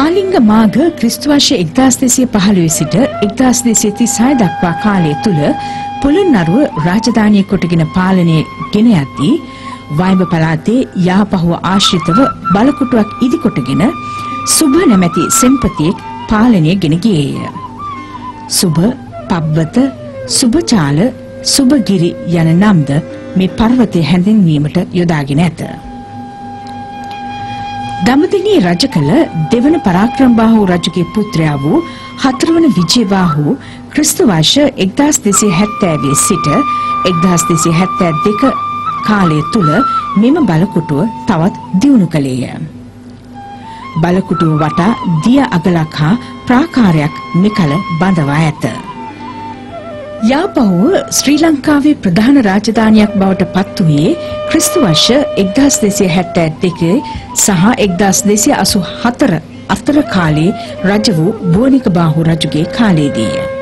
කාලිංග මාඝ ක්‍රිස්තු වර්ෂ 1215 සිට 1236 දක්වා කාලය තුල පොළොන්නරුව රාජධානිය කොටගෙන පාලනය ගෙන යද්දී වයිඹ පළාතේ යාපහුව ආශ්‍රිතව බලකොටුවක් ඉදිකොටගෙන සුභ නැමැති සෙන්පතියෙක් පාලනය ගෙන ගියේය. සුභ, පබ්බත, සුභචාල, සුභගිරි යන නම්ද මේ පර්වතයේ හැඳින්වීමට යොදාගෙන ඇත. දඹදිවි රජ කළ දෙවන පරාක්‍රමබාහු රජුගේ පුත්‍රයා වූ හතරවන විජයබාහු ක්‍රිස්තු වර්ෂ 1270 සිට 1272 කාලය තුල මෙම බලකොටුව තවත් දියුණු කළේය. බලකොටුව වටා දිය අගලක් හා ප්‍රාකාරයක් මෙකල බඳවා ඇත. යාපහුව ශ්‍රී ලංකාවේ ප්‍රධාන රාජධානියක් බවට පත් වූයේ ක්‍රිස්තු වර්ෂ 1272 සහ 1284 අතර කාලයේ රජ වූ බෝනිකබාහු රජුගේ කාලයේදීය.